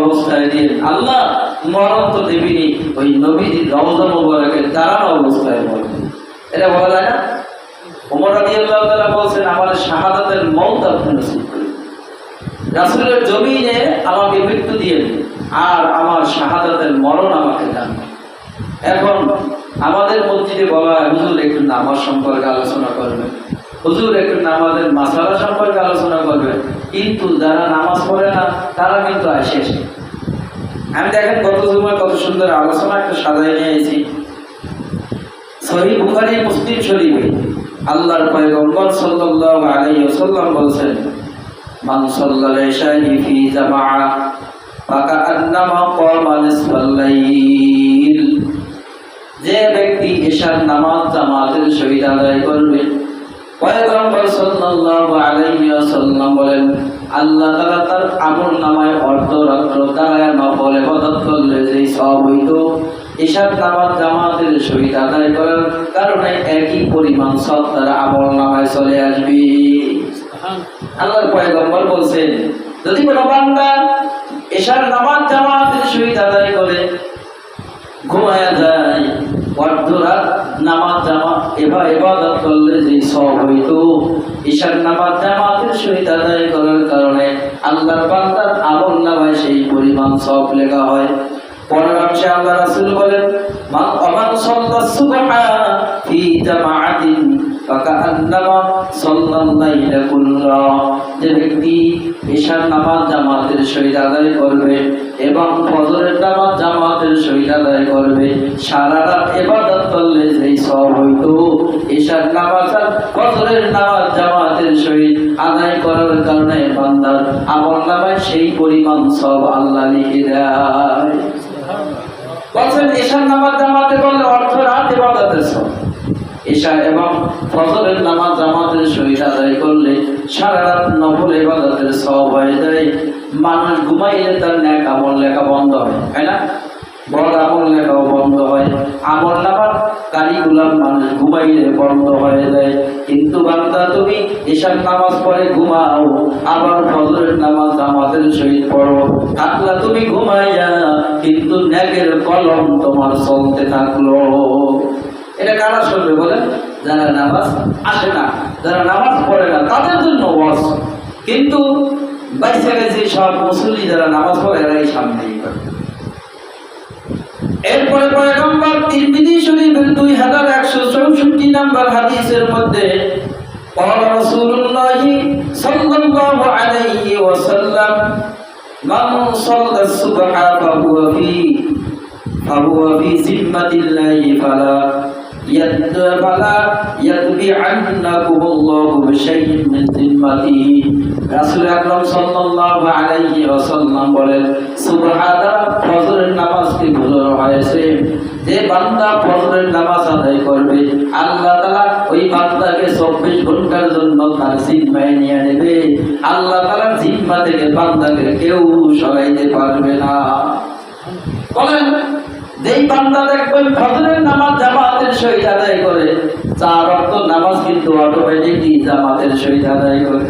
অবস্থায় দিয়ে আল্লাহ মরণ তো দেবিনি, ওই নবীর রওজা মুবারকের দাঁড়ানো অবস্থায় বলবেন। এটা বলা যায় না? ওমর রাদিয়াল্লাহু তাআলা বলছেন, আমার শাহাদাতের মওত আপনি নসিব করুন, রাসূলের জমিনে আমাকে মৃত্যু দিয়েন আর আমার শাহাদাতের মরণ আমাকে দান। এখন আমাদের মসজিদে বলা হয়, হুজুর একটু নামাজ সম্পর্কে আলোচনা করবেন, হুজুর একটু নামাজের মাসালা সম্পর্কে আলোচনা করবেন, কিন্তু যারা নামাজ পড়ে না তারা কিন্তু আসে। আমি দেখেন গত জুমায় কত সুন্দর আলোচনা একটু সাজাই নিয়ে এসেছি। সহিহ বুখারী মুসলিম শরীফে আল্লাহর পয়গম্বর সাল্লাল্লাহু আলাইহি ওয়াসাল্লাম বলেছেন, মান সাল্লাল ইশা'i ফি জামাআ ফাকান্নামা ক্বামা নিসফাল লাইল। যে ব্যক্তি ঈশার নামাজ জামাতের সহিত আদায় করবে, পয়গম্বর সাল্লাল্লাহু আলাইহি ওয়াসাল্লাম বলেন, আল্লাহ তাআলা তার আমলনামায় অর্ধরাত্র দাঁড়ায় নফল ইবাদত করলে যেই সওয়াব হইতো, ঈশার নামাজ জামাতের সহিত আদায় করার কারণে একই পরিমাণ সওয়াব তার আমলনামায় চলে আসবে। আল্লাহর পয়গম্বর বলছেন, যদি কোনো বান্দা ঈশার নামাজ জামাতের সহিত আদায় করে ঘুমায়া যায়, অর্ধরাত নামাজ জামাত ইবাদত করলে যে সওয়াব হইতো, ঈশার নামাজ জামাতের সহিত আদায় করার কারণে আল্লাহর বান্দার আমলনামায় সেই পরিমাণ সওয়াব লেখা হয়। পরের অংশে আল্লাহ রাসূল বলেন, মান সাল্লাস সুবহা ফি জামাআতিন ফাকান্নামা সাল্লাল লাইলা কুল্লাহ। যে ব্যক্তি ঈশার নামাজ জামাতের সহিত আদায় করবে এবং ফজরের নামাজ জামাতের সহিত আদায় করবে, সারা রাত ইবাদত করলে যেই সওয়াব হইতো, ঈশার নামাজ আর ফজরের নামাজ জামাতের সহিত আদায় করার কারণে বান্দার আমলনামায় সেই পরিমাণ সওয়াব আল্লাহ লিখে দেয়। বলেন ঈশার নামাজ জামাতে করলে অর্ধরাত ইবাদতের সওয়াব, ঈশা এবং ফজরের নামাজ জামাতের সহিত আদায় করলে সারা রাত নফল ইবাদতের সওয়াব হয়ে যায়। মানুষ ঘুমাইলে তার নেক আমল লেখা বন্ধ হয়, তাই না? বড় আমল লেখাও বন্ধ হয়, আমল নামার কারিকুলাম মানুষ ঘুমাইলে বন্ধ হয়ে যায়। কিন্তু বান্দা তুমি ঈশার নামাজ পড়ে ঘুমাও, আবার ফজরের নামাজ জামাতের সহিত পড়ো, থাকলা তুমি ঘুমাইয়া, কিন্তু নেকের কলম তোমার চলতে থাকলো। এটা কারা শুনবে বলেন? যারা নামাজ আসে না, যারা নামাজ পড়ে না তাদের জন্য ওয়াজ। কিন্তু বাইসে গেছে সব মুসল্লি যারা নামাজ পড়ে এরাই সামনেই করে। এরপরে পয়গম্বর তিরমিজি শরীফের 2164 নম্বর হাদিসের মধ্যে قال رسول الله صلى الله عليه وسلم من صلى الصبح فهو في ذمة الله فلا يتبعنكم الله بشيء من ذمته। রাসূল আকরাম সাল্লাল্লাহু আলাইহি ওয়াসাল্লাম বলেন, সুবহানাল্লাহ, ফজরের নামাজকে বোঝানো হয়েছে যে বান্দা ফজরের নামাজ আদায় করবে, আল্লাহ তাআলা ওই বান্দাকে 24 ঘন্টার জন্য তার জিম্মায় নিয়ে নেবে। আল্লাহ তাআলার জিম্মা থেকে বান্দাকে কেউ সরাইতে পারবে না। বলেন, যেই বান্দা দেখবেন ফজরের নামাজ জামাতের সহিত আদায় করে, 4 ওয়াক্ত নামাজ কিন্তু অটোমেটিকলি জামাতের সহিত আদায় করে।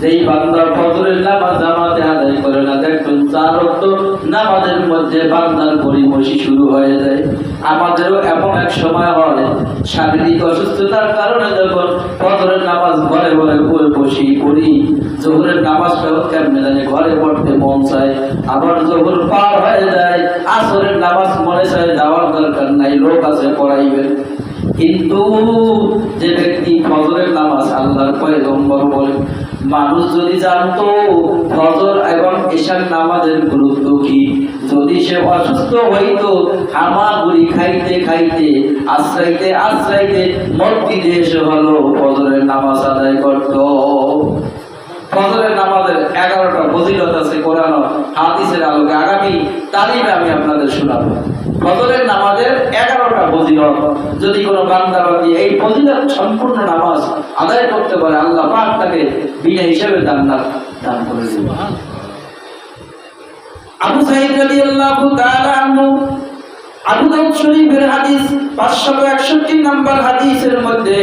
যেই বান্দা ফজরের নামাজ জামাতে আদায় করে না, দেখবেন 4 ওয়াক্ত নামাজের মধ্যে বান্দার গড়িমসি শুরু হয়ে যায়। আমাদেরও এমন এক সময় হয়, শারীরিক অসুস্থতার কারণে যখন ফজরের নামাজ ঘরে ঘরে বসি পড়ি, জোহরের নামাজটাও কেমনে জানি ঘরে পড়তে মন চায়, আবার জোহর পার হয়ে যায়, আসরের নামাজ মনে চায় যাওয়ার দরকার নাই, লোক আছে পড়াইবেন। কিন্তু যে ব্যক্তি ফজরের নামাজ, আল্লাহর পয়গম্বর বলেন, মানুষ যদি জানতো ফজর এবং ঈশার নামাজের গুরুত্ব কি, যদি সে অসুস্থ হইতো হামাগুড়ি খাইতে খাইতে আশ্রাইতে মসজিদে এসে হলো ফজরের নামাজ আদায় করত। ফজরের নামাজের 11টা ফজিলত আছে কোরআন হাদিসের আলোকে, আগামী তালিমে আমি আপনাদের শোনাবো। ফজরের নামাজের 11টা ফজিলত, যদি কোনো বান্দা বান্দি এই ফজিলত সম্পূর্ণ নামাজ আদায় করতে পারে, আল্লাহ পাক তাকে বিনা হিসেবে জান্নাত দান করে দিবেন। আবু সাঈদ রাদিয়াল্লাহু তাআলা আনহু, আবু দাউদ শরীফের হাদিস 561 নম্বর হাদিসের মধ্যে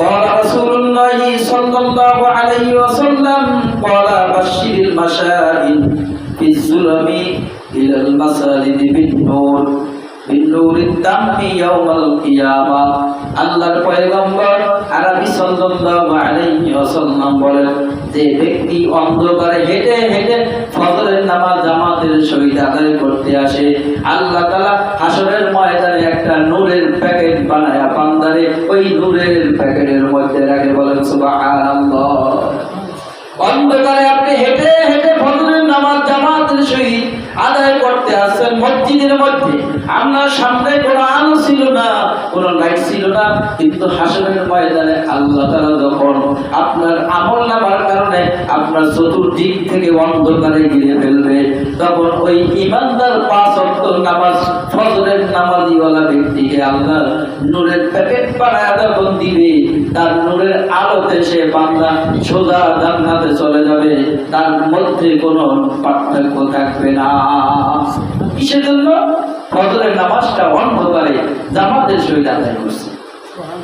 قال رسول الله صلى الله عليه وسلم قال بشر المشائين ফিজ-জুলামি ইলাল মাসাজিদি বিন-নূর বিন-নূরিত তাম্মি ইয়াউমাল কিয়ামাহ। আল্লাহর পয়গম্বর আরবি সাল্লাল্লাহু আলাইহি ওয়াসাল্লাম বলেন, যে ব্যক্তি অন্ধকারে হেঁটে হেঁটে ফজরের নামাজ জামাতের সহিত আদায় করতে আসে, আল্লাহ তাআলা হাসরের ময়দানে একটা নূরের প্যাকেট বানায়া বান্দারে ওই নূরের প্যাকেটের মধ্যে রাখে। বলেন সুবহানাল্লাহ। অন্ধকারে আপনি হেঁটে হেঁটে ফজরের নামাজ জামাতের সহিত আদায় করতে আসছেন মসজিদের মধ্যে, আপনার সামনে কোনো আলো ছিল না, কোনো লাইট ছিল না, কিন্তু হাসরের ময়দানে আল্লাহ তাআলা যখন আপনার আমলনামার কারণে আপনার চতুর্দিক থেকে অন্ধকারে ঘিরে ফেলবে, তখন ওই ঈমানদার 5 ওয়াক্ত নামাজ ফজরের নামাজিওয়ালা ব্যক্তিকে আল্লাহ নূরের প্যাকেট বানায় যখন দিবে, তার নূরের আলোতে সে বান্দা সোজা জান্নাতে চলে যাবে, তার মধ্যে কোনো পার্থক্য থাকবে না। কিসের জন্য? ফজরের নামাজটা অন্ধকারে জামাতের সহিত আদায় করছে।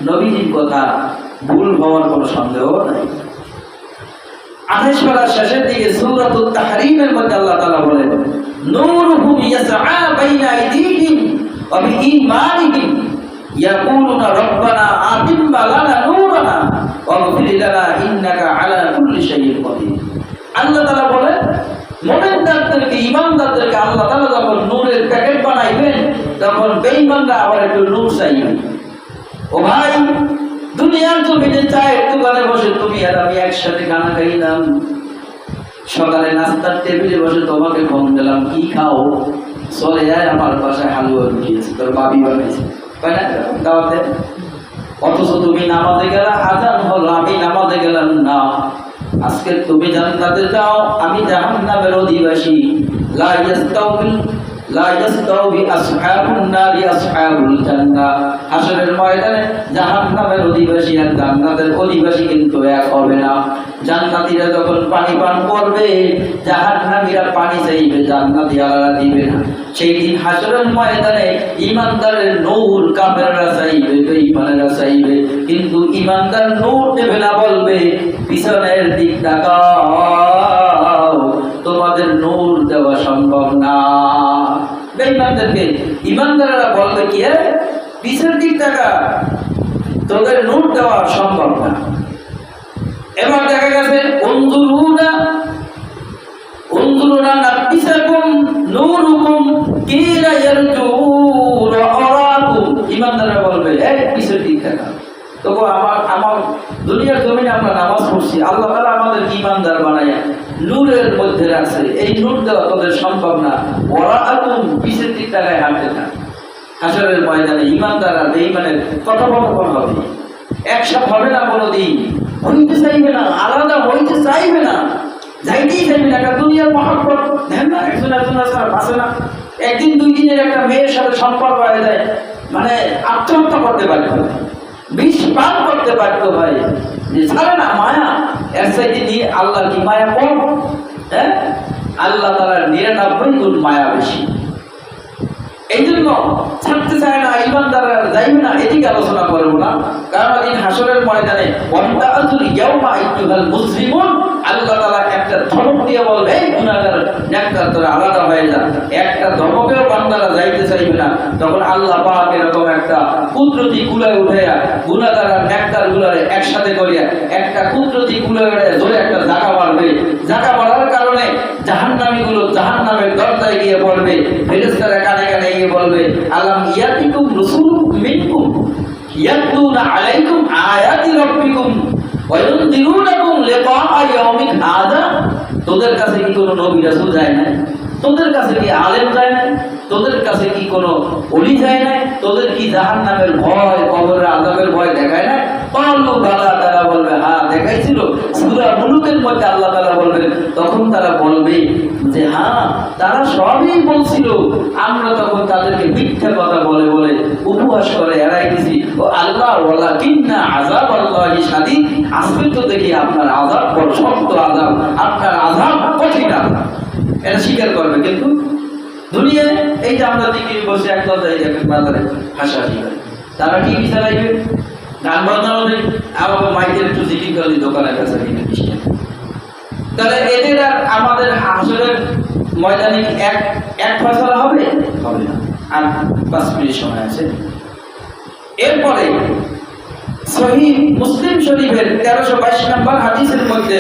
নবীজির কথা ভুল হওয়ার কোনো সন্দেহ নাই। 28 পারার শেষের দিকে সূরাতুত তাহরীমের মধ্যে আল্লাহ তাআলা বলেন, নূরুহুম ইয়াসআ বাইনা আইদিহিম ওয়া বিঈমানিহিম ইয়াকুলুনা রব্বানা আতিম লানা নূরানা ওয়াগফির লানা ইন্নাকা আলা কুল্লি শাইইন কাদির। আল্লাহ তাআলা বলেন, মুমিনদেরকে, ঈমানদারদেরকে আল্লাহ তাআলা যখন নূরের প্যাকেট বানাইবেন, তখন বেঈমানরা আবার একটু নূর চাইবে। ও ভাই, দুনিয়ার জমিনে চায়ের দোকানে বসে তুমি আর আমি একসাথে গানা গাইলাম, সকালে নাস্তার টেবিলে বসে তোমাকে ফোন দিলাম, কি খাও, চলে যায় আমার বাসায় হালুয়া রুটিয়েছে, তোর বাবি বানাইছে, তাই না দাওয়াতে। অথচ তুমি নামাজে গেলা, আজান হলো, আমি নামাজে গেলাম না। আজকে তুমি জান্নাতে যাও, আমি জাহান্নামের অধিবাসী। লা ইয়াস্তাউই আসহাবুন নারি আসহাবুল জান্নাহ। হাসরের ময়দানে জাহান্নামের অধিবাসী আর জান্নাতের অধিবাসী কিন্তু এক হবে না। জান্নাতীরা যখন পানি পান করবে, জাহান্নামীরা পানি চাইবে, জান্নাতীরা দিবে না। সেই দিন হাসরের ময়দানে ঈমানদারের নূর কাফেররা চাইবে, বেঈমানেরা চাইবে, কিন্তু ঈমানদার নূর দেবে না, বলবে পিছনের দিক তাকাও, তোমাদের নূর দেওয়া সম্ভব না। বেঈমানদেরকে ঈমানদাররা বলবে কি, পিছের দিক তাকা, তোদের নূর দেওয়া সম্ভব না। এবার দেখা গেছে উনজুরুনা নাবিসাকুম নূরুকুম কিলা ইয়ারজু রাআকুম। ঈমানদাররা বলবে, এই পিছের দিক তাকা। তবু আমার দুনিয়ার জমিনে আমরা নামাজ পড়ছি, আল্লাহ তাআলা আমাদের ঈমানদার বানায়া নূরের মধ্যে রাখছে, এই নূর দেওয়া তোদের সম্ভব না। ওরাআকুম, পিছের দিক তাকায় হাঁটতে থাক। হাসরের ময়দানে ঈমানদার আর বেঈমানের কথোপকথন হবে, একসাথে হবে না, কোনোদিন হইতে চাইবে না, আলাদা হইতে চাইবে না, যাইতেই চাইবে না। একটা দুনিয়ার মহব্বত দেখেন না, একজন ছাড়া বাঁচে না। একদিন দুই দিনের একটা মেয়ের সাথে সম্পর্ক হয়ে যায়, মানে আত্মহত্যা করতে পারত, বিষ পান করতে পারত ভাই, যে ছাড়ে না মায়া। এর চাইতে নিয়ে আল্লাহর কি মায়া কম? হ্যাঁ, আল্লাহ তাআলার 99 গুণ মায়া বেশি। এই জন্য ছাড়তে চায় না, ঈমানদাররা যাইবে না। এদিকে আলোচনা করবো না, কারণ দিন হাসরের ময়দানে ওয়ান্তাআতুল ইয়াউমা আইয়ুহাল মুসলিমুন, আল্লাহ তাআলা একটা ধমক দিয়ে বলবে, এই গুনাহগার নেককার তোরা আলাদা হয়ে যা। একটা ধমকেও বান্দারা যাইতে চাইবে না। তখন আল্লাহ পাক এরকম একটা কুদরতি কুলায় উঠাইয়া গুনাহগার আর নেককার গুলারে একসাথে করিয়া একটা কুদরতি কুলায় উঠাইয়া ধরে একটা জাকা মারবে। জাকা মারার কারণে জাহান্নামীগুলো জাহান্নামের দরজায় গিয়ে পড়বে। ফেরেশতারা কানে কানে গিয়ে বলবে, আলাম ইয়াতিকুম রাসূলুম মিনকুম ইয়াতলুনা আলাইকুম আয়াতি রাব্বিকুম ওয়া ইউনযিরুনাকুম লিকাআ ইয়াউমিন হাযা। তোদের কাছে কি কোনো নবী রাসূল যায় না? তোদের কাছে কি আলেম যায় না? তোদের কাছে কি কোনো ওলি যায় না? তোদের কি জাহান্নামের ভয়, কবরের আযাবের ভয় দেখায় না? কালু বালা, তারা বলবে হ্যাঁ দেখাইছিল। সূরা মুলুকের মধ্যে আল্লাহ তাআলা বলবেন, তখন তারা বলবে যে হ্যাঁ তারা সবই বলছিল, আমরা তখন তাদেরকে মিথ্যা কথা বলে বলে উপহাস করে এড়াই দিছি। ও আল্লাহ, ওয়ালাকিন্না আযাবাল্লাহি শাদীদ, আজকে তো দেখি আপনার আযাব বড় শক্ত আযাব, আপনার আযাব কঠিন আযাব, এটা স্বীকার করবে। কিন্তু দুনিয়ায় এই যে আমরা দিকে বসে এক কথাই দেখেন বাজারে হাসাহাসি করে, তারা টিভি চালাইবে, গান বাজনা হবে, আবার মাইকের একটু জিকির করে দোকানের কাছে কিনে তাহলে এদের আর আমাদের হাসরের ময়দানে এক এক ফয়সালা হবে হবে না। আর 5 মিনিট সময় আছে। এরপরে সহিহ মুসলিম শরীফের 1322 নম্বর হাদিসের মধ্যে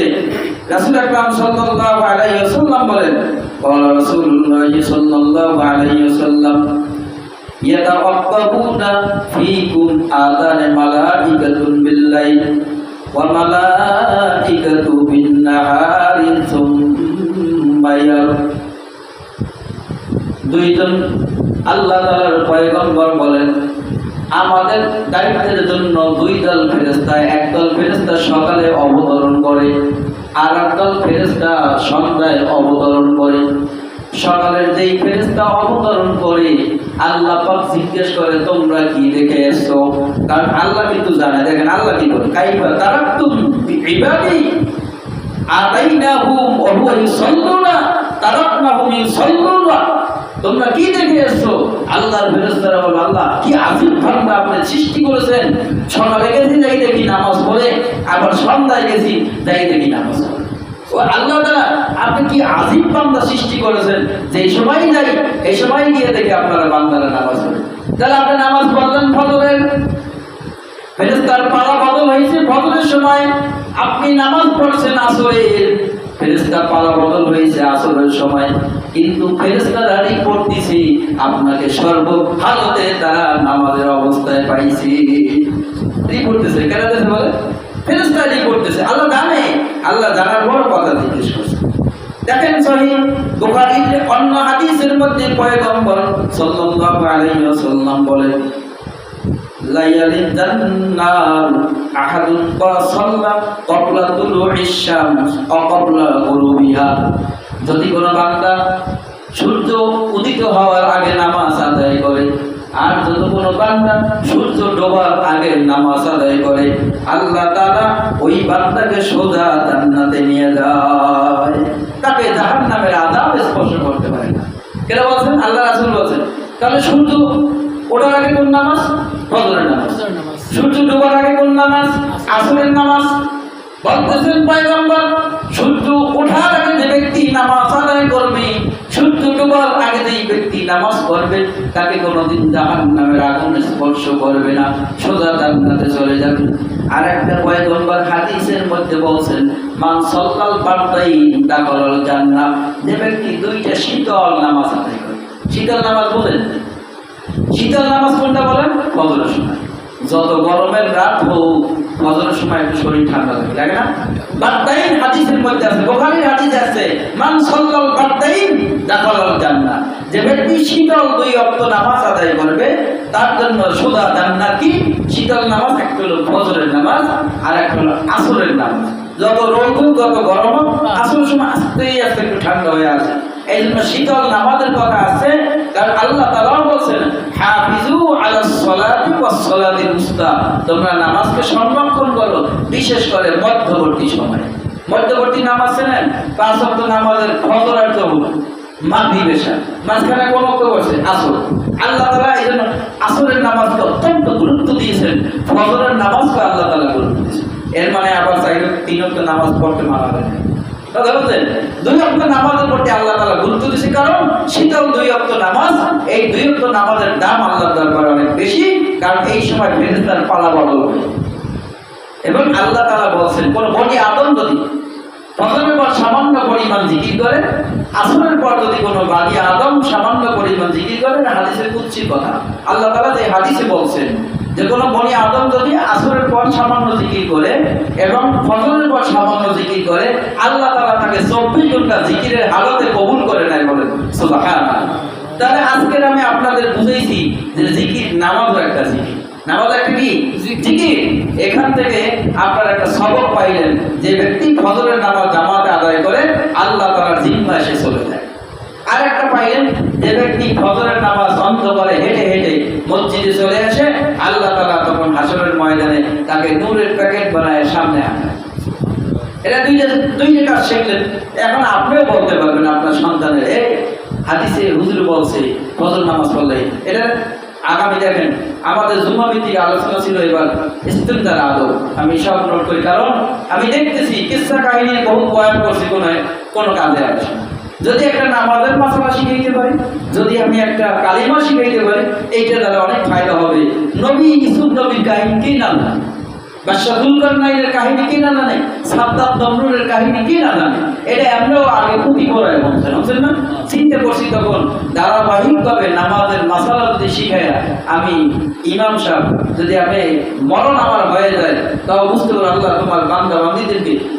রাসূল আকরাম সাল্লাল্লাহু আলাইহি ওয়াসাল্লাম বলেন, ক্বালা রাসূলুল্লাহ সাল্লাল্লাহু আলাইহি ওয়াসাল্লাম ইয়াতাওয়াক্কাবুনা ফীকুম আযান মালাইকাতুন বিল-লাইল ওয়া মালাইকাতু বিন-নাহারি সুম্মা দুইজন আল্লাহ তাআলার পয়গম্বর বলেন, আমাদের দায়িত্বের জন্য 2 দল ফেরেশতা, একদল ফেরেশতা সকালে অবতরণ করে আর একদল ফেরেশতা সন্ধ্যায় অবতরণ করে। সকালের যেই ফেরেশতা অবতরণ করে আল্লাহ পাক জিজ্ঞেস করে তোমরা কি দেখে এসছো, কারণ আল্লাহ কিন্তু জানে। দেখেন আল্লাহ কি বলে, কাইফা তারাকতুম বিইবাদি আতাইনাহুম ওয়া হুয়া ইউসাল্লুনা তারাকনাহুম ইউসাল্লুনা, তোমরা কি দেখে এসছো? আল্লাহর ফেরেশতারা বলে, আল্লাহ কি আযীব বান্দা আপনি সৃষ্টি করেছেন, সকালে গেছি যাই দেখি নামাজ পড়ে, আবার সন্ধ্যায় গেছি যাই দেখি নামাজ পড়ে। ও আল্লাহ তাআলা আপনি কি আযীব বান্দা সৃষ্টি করেছেন, যে সময় যাই এই সময় গিয়ে দেখি আপনারা বান্দারা নামাজ পড়ে। তাহলে আপনি নামাজ পড়লেন ফজরের, ফেরেশতার পালা বদল হয়েছে ফজরের সময়, আপনি নামাজ পড়ছেন আসরের, ফেরেশতার পালা বদল হয়েছে আসরের সময়, কিন্তু ফেরেশতারা রিপোর্ট দিছে আপনাকে সর্বহালতে তারা নামাজের অবস্থায় পাইছে। রিপোর্ট দিছে, কেন দিছে বলে? ফেরেশতা রিপোর্ট দিছে। আল্লাহ জানে, আল্লাহ জানার বড় কথা জিজ্ঞেস করছে। দেখেন সহিহ বুখারীর অন্য হাদিসের মধ্যে পয়গম্বর সাল্লাল্লাহু আলাইহি ওয়াসাল্লাম বলেন, লা ইয়ালিজ জান্নার আহাদুন সাল্লা ক্বাবলা তুলুইশ শামস ওয়া ক্বাবলা গুরুবিহা, যদি কোনো বান্দা সূর্য উদিত হওয়ার আগে নামাজ আদায় করে আর যদি কোনো বান্দা সূর্য ডোবার আগে নামাজ আদায় করে, আল্লাহ তাআলা ওই বান্দাকে সোজা জান্নাতে নিয়ে যায়, তাকে জাহান্নামের আযাব স্পর্শ করতে পারে না। কেন বলছেন? আল্লাহ রাসূল বলছেন। তাহলে সূর্য ওঠার আগে কোন নামাজ? ফজরের নামাজ। সূর্য ডোবার আগে কোন নামাজ? আসরের নামাজ। বলতেছেন পয়গম্বর, সূর্য ওঠার আগে যে ব্যক্তি নামাজ আদায় করবে, সূর্য ডোবার আগে যে ব্যক্তি নামাজ পড়বে, তাকে কোনোদিন জাহান্নামের আগুন স্পর্শ করবে না, সোজা জান্নাতে চলে যাবে। আর একটা পয়গম্বর হাদিসের মধ্যে বলছেন, মান সাল্লাল ফারদাইন দাখালাল জান্নাহ, যে ব্যক্তি 2টা শীতল নামাজ আদায় করে। শীতল নামাজ বলেন, শীতল নামাজ কোনটা বলেন? ফজরের সময়। যত গরমের রাত হোক ফজরের সময় একটু শরীর ঠান্ডা লাগে, লাগে না? বারদাইন হাদিসের মধ্যে আছে, বুখারীর হাদিসে আছে, মান সাল্লাল বারদাইন দাখালাল জান্নাহ, যে ব্যক্তি শীতল 2 ওয়াক্ত নামাজ আদায় করবে তার জন্য সোজা জান্নাত। কি শীতল নামাজ? একটা হলো ফজরের নামাজ আর একটা হলো আসরের নামাজ। যত রোদ যত গরম আসরের সময় আস্তে আস্তে একটু ঠান্ডা হয়ে আসে, এই জন্য শীতল নামাজের কথা আছে। কারণ আল্লাহ তাআলা বলেন, হাফিজু আলাস সালাতি ওয়াস সালাতিল উস্তা, তোমরা নামাজকে সংরক্ষণ করো, বিশেষ করে মধ্যবর্তী সময়ে। মধ্যবর্তী নামাজ নেন 5 ওয়াক্ত নামাজের ফজর আর জোহর, মাগরিব এশা, মাঝখানে কোন ওয়াক্ত বসে আসর। আল্লাহ তাআলা এই জন্য আসরের নামাজকে অত্যন্ত গুরুত্ব দিয়েছেন, ফজরের নামাজকে আল্লাহ তাআলা গুরুত্ব দিয়েছেন। এর মানে আবার চাইলে 3 ওয়াক্ত নামাজ পড়তে মানা হয় না। কথা বলছেন 2 ওয়াক্ত নামাজের প্রতি আল্লাহ তাআলা গুরুত্ব দিয়েছে, কারণ শীতল 2 ওয়াক্ত নামাজ, এই 2 ওয়াক্ত নামাজের দাম আল্লাহর দরবারে অনেক বেশি, কারণ এই সময় ফেরেশতার পালা বদল হয়। এবং আল্লাহ তাআলা বলেন, কোন বনি আদম যদি ফজরের পর সামান্য পরিমাণ জিকির করে, আসরের পর যদি কোনো বানি আদম সামান্য পরিমাণ জিকির করে, হাদিসের কুদসির কথা আল্লাহ তাআলা যে হাদিসে বলছেন যে কোনো বনি আদম যদি আসরের পর সামান্য জিকির করে এবং ফজরের পর সামান্য জিকির করে, আল্লাহ তাআলা তাকে 24 ঘন্টা জিকিরের হালতে কবুল করে নেয়। বলেন সুবহানাল্লাহ। তাহলে আজকে আমি আপনাদের বুঝাইছি যে জিকির নামাজও একটা জিকির, নামাজ একটা কি জিকির। এখান থেকে আপনারা একটা সবক পাইলেন, যে ব্যক্তি ফজরের নামাজ জামাতে আদায় করে আল্লাহ তাআলার জিম্মা এসে চলে যায়। আর একটা পাইলেন, যে ব্যক্তি ফজরের নামাজ বন্ধ করে হেঁটে হেঁটে মসজিদে চলে আসে, আল্লাহ তাআলা তখন হাসরের ময়দানে তাকে নূরের প্যাকেট বানায় সামনে আনে। এটা দুইটা কাজ শিখলেন। এখন আপনিও বলতে পারবেন আপনার সন্তানের, এই হাদিসে হুজুর বলছে ফজর নামাজ পড়লে, এটা আগামী দেখেন আমাদের জুম্মা ভিত্তিক আলোচনা ছিল এবার ইস্তেমদার আদব। আমি সব নোট করি, কারণ আমি দেখতেছি কিসসা কাহিনীর বহু বয়ান করছি, কোনো কাজে আসে না। যদি একটা নামাজের মাসালা শিখাইতে পারি, যদি আমি একটা কালিমা শিখাইতে পারি, এইটা দ্বারা অনেক ফায়দা হবে। নবী ইউসুফ নবীর কাহিনী কে না জানে, বাদশাহ যুলকারনাইনের কাহিনী কে না জানে, সাদ্দাত দমরুরের কাহিনী কে না জানে। এটা আমরাও আগে পুঁথি পড়ায় বলছেন না, চিনতে করছি। তখন ধারাবাহিকভাবে নামাজের মাসালা যদি শিখাইয়া আমি ইমাম সাহেব, যদি আমি মরণ আমার হয়ে যায়, তাও বুঝতে পারো আল্লাহ তোমার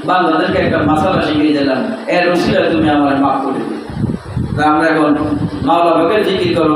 বান্দাদেরকে একটা মাসালা শিখিয়ে দিলাম, এর উসিলায় তুমি আমার মাফ করে দিবে। আমরা এখন মাওলা হকের জিকির করো।